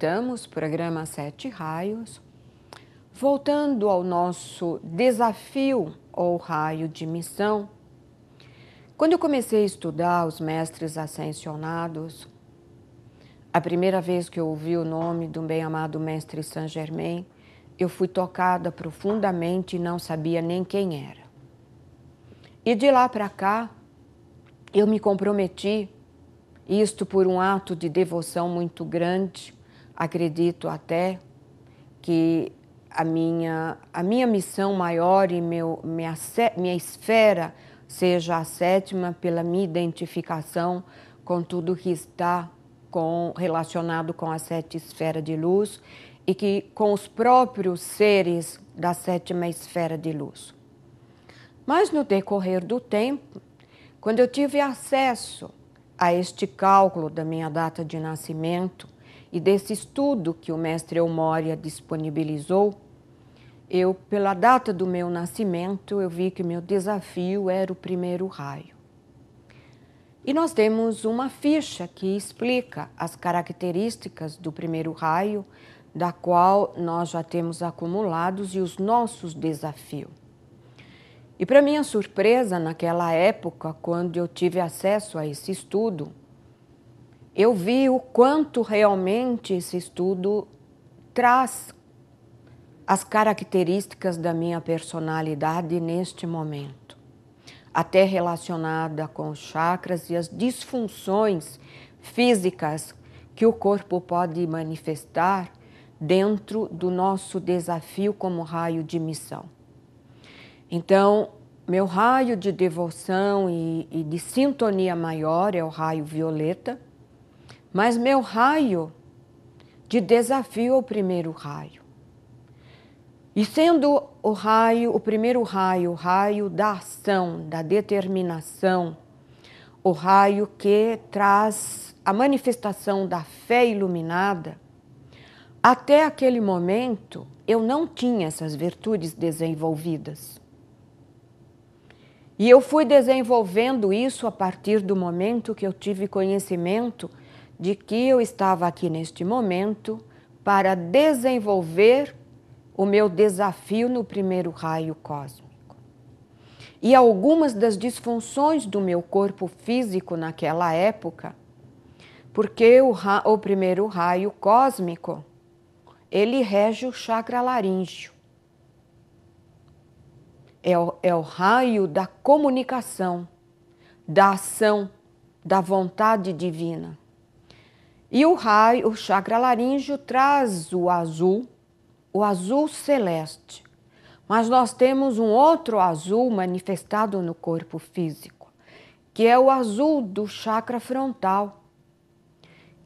voltamos, programa Sete Raios, voltando ao nosso desafio ou raio de missão. Quando eu comecei a estudar os mestres ascensionados, a primeira vez que eu ouvi o nome do bem-amado mestre Saint Germain, eu fui tocada profundamente e não sabia nem quem era. E de lá para cá, eu me comprometi, isto por um ato de devoção muito grande, acredito até que a minha missão maior e minha esfera seja a sétima pela minha identificação com tudo que está relacionado com a sete esfera de luz e que com os próprios seres da sétima esfera de luz. Mas no decorrer do tempo, quando eu tive acesso a este cálculo da minha data de nascimento e desse estudo que o mestre Eumória disponibilizou, pela data do meu nascimento, eu vi que meu desafio era o primeiro raio. E nós temos uma ficha que explica as características do primeiro raio, da qual nós já temos acumulados, e os nossos desafios. E para minha surpresa, naquela época, quando eu tive acesso a esse estudo, eu vi o quanto realmente esse estudo traz as características da minha personalidade neste momento, até relacionada com os chakras e as disfunções físicas que o corpo pode manifestar dentro do nosso desafio como raio de missão. Então, meu raio de devoção e de sintonia maior é o raio violeta, mas meu raio de desafio é o primeiro raio. E sendo o primeiro raio, o raio da ação, da determinação, o raio que traz a manifestação da fé iluminada, até aquele momento eu não tinha essas virtudes desenvolvidas. E eu fui desenvolvendo isso a partir do momento que eu tive conhecimento de que eu estava aqui neste momento para desenvolver o meu desafio no primeiro raio cósmico. E algumas das disfunções do meu corpo físico naquela época, porque o primeiro raio cósmico, ele rege o chakra laríngeo. É o raio da comunicação, da ação, da vontade divina. E o chakra laríngeo traz o azul celeste. Mas nós temos um outro azul manifestado no corpo físico, que é o azul do chakra frontal,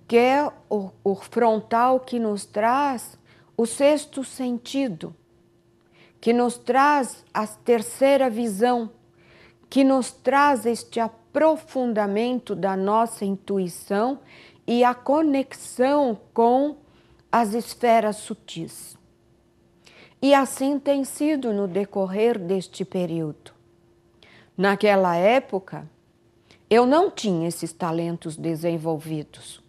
que é o frontal que nos traz o sexto sentido, que nos traz a terceira visão, que nos traz este aprofundamento da nossa intuição e a conexão com as esferas sutis. E assim tem sido no decorrer deste período. Naquela época, eu não tinha esses talentos desenvolvidos.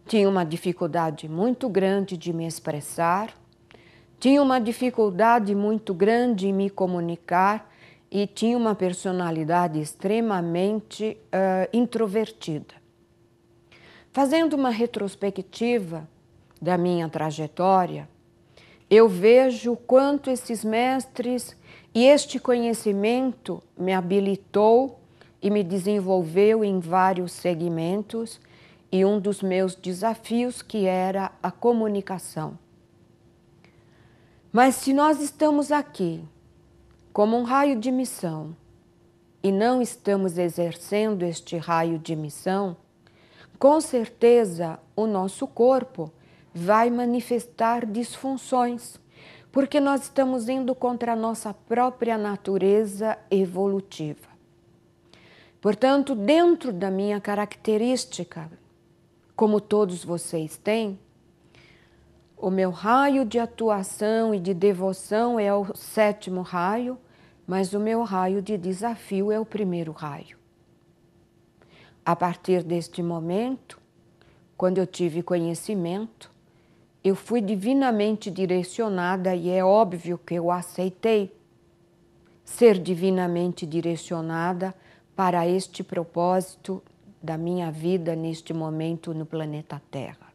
Tinha uma dificuldade muito grande de me expressar, tinha uma dificuldade muito grande em me comunicar e tinha uma personalidade extremamente introvertida. Fazendo uma retrospectiva da minha trajetória, eu vejo o quanto esses mestres e este conhecimento me habilitou e me desenvolveu em vários segmentos e um dos meus desafios que era a comunicação. Mas se nós estamos aqui como um raio de missão e não estamos exercendo este raio de missão, com certeza o nosso corpo vai manifestar disfunções, porque nós estamos indo contra a nossa própria natureza evolutiva. Portanto, dentro da minha característica, como todos vocês têm, o meu raio de atuação e de devoção é o sétimo raio, mas o meu raio de desafio é o primeiro raio. A partir deste momento, quando eu tive conhecimento, eu fui divinamente direcionada e é óbvio que eu aceitei ser divinamente direcionada para este propósito da minha vida neste momento no planeta Terra.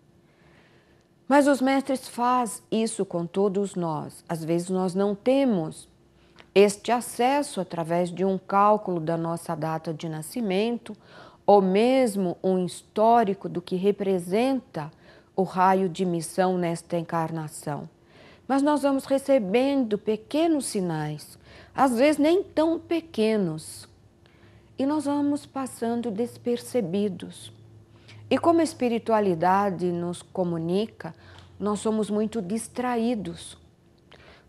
Mas os mestres fazem isso com todos nós. Às vezes nós não temos este acesso através de um cálculo da nossa data de nascimento ou mesmo um histórico do que representa o raio de missão nesta encarnação. Mas nós vamos recebendo pequenos sinais, às vezes nem tão pequenos, e nós vamos passando despercebidos. E como a espiritualidade nos comunica, nós somos muito distraídos,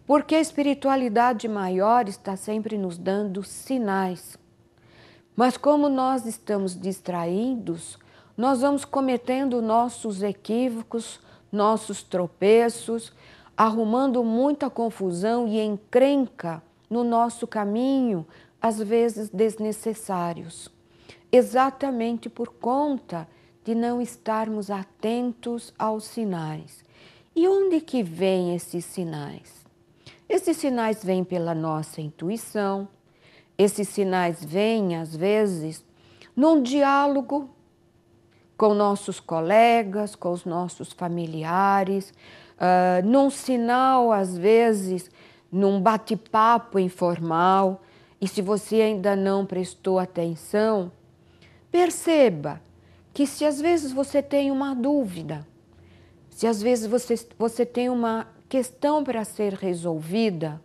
porque a espiritualidade maior está sempre nos dando sinais. Mas como nós estamos distraídos, nós vamos cometendo nossos equívocos, nossos tropeços, arrumando muita confusão e encrenca no nosso caminho, às vezes desnecessários, exatamente por conta de não estarmos atentos aos sinais. E onde que vêm esses sinais? Esses sinais vêm pela nossa intuição, esses sinais vêm, às vezes, num diálogo com nossos colegas, com os nossos familiares, num sinal, às vezes, num bate-papo informal. E se você ainda não prestou atenção, perceba que se às vezes você tem uma dúvida, se às vezes você tem uma questão para ser resolvida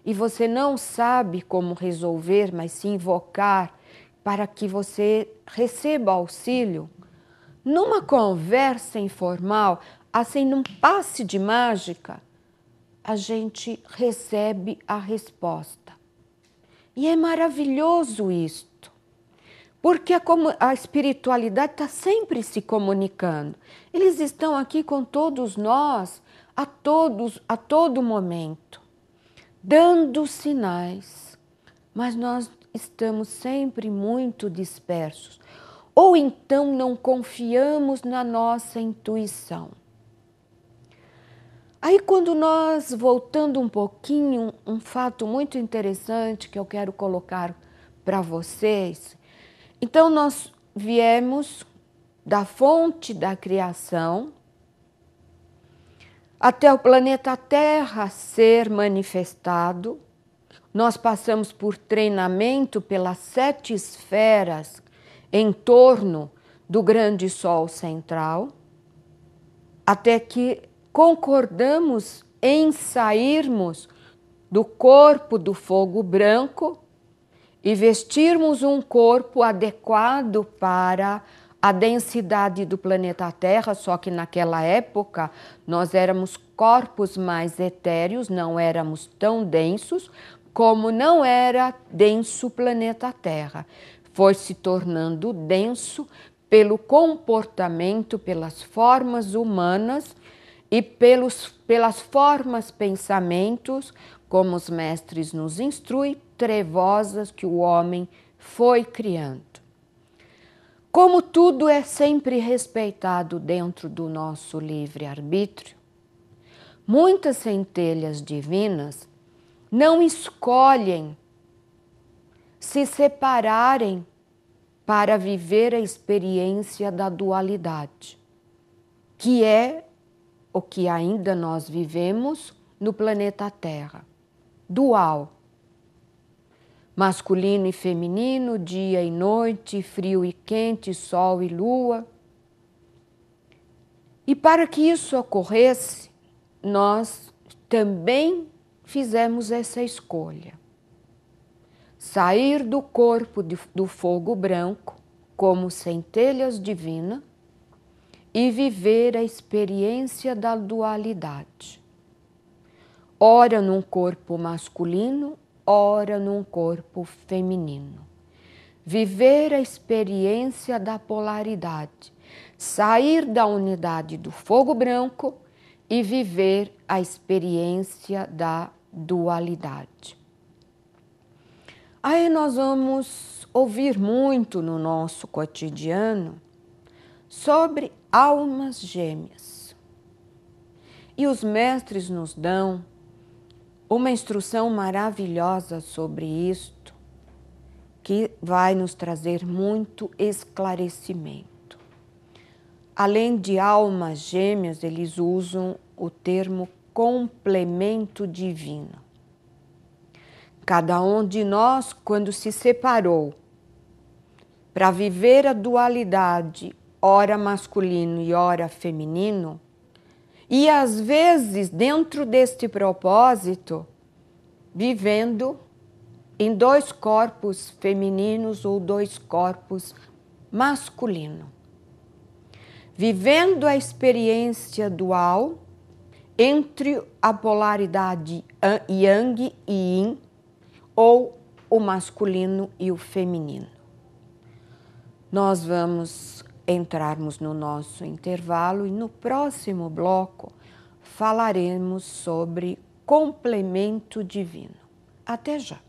e você não sabe como resolver, mas se invocar para que você receba auxílio, numa conversa informal, assim, num passe de mágica, a gente recebe a resposta. E é maravilhoso isto, porque a espiritualidade está sempre se comunicando. Eles estão aqui com todos nós, a todo momento, dando sinais, mas nós estamos sempre muito dispersos. Ou então não confiamos na nossa intuição. Aí quando nós, voltando um pouquinho, um fato muito interessante que eu quero colocar para vocês. Então nós viemos da fonte da criação até o planeta Terra ser manifestado. Nós passamos por treinamento pelas 7 esferas em torno do grande Sol central, até que concordamos em sairmos do corpo do fogo branco e vestirmos um corpo adequado para a densidade do planeta Terra, só que naquela época nós éramos corpos mais etéreos, não éramos tão densos como não era denso o planeta Terra. Foi se tornando denso pelo comportamento, pelas formas humanas e pelas formas pensamentos, como os mestres nos instruem, trevosas que o homem foi criando. Como tudo é sempre respeitado dentro do nosso livre-arbítrio, muitas centelhas divinas não escolhem se separarem para viver a experiência da dualidade, que é o que ainda nós vivemos no planeta Terra, dual, masculino e feminino, dia e noite, frio e quente, sol e lua. E para que isso ocorresse, nós também fizemos essa escolha. Sair do corpo do fogo branco como centelhas divinas e viver a experiência da dualidade. Ora num corpo masculino, ora num corpo feminino. Viver a experiência da polaridade. Sair da unidade do fogo branco e viver a experiência da dualidade. Aí nós vamos ouvir muito no nosso cotidiano sobre almas gêmeas. E os mestres nos dão uma instrução maravilhosa sobre isto, que vai nos trazer muito esclarecimento. Além de almas gêmeas, eles usam o termo complemento divino. Cada um de nós, quando se separou para viver a dualidade, ora masculino e ora feminino, e às vezes, dentro deste propósito, vivendo em 2 corpos femininos ou 2 corpos masculinos. Vivendo a experiência dual entre a polaridade Yang e Yin, ou o masculino e o feminino. Nós vamos entrarmos no nosso intervalo e no próximo bloco falaremos sobre complemento divino. Até já!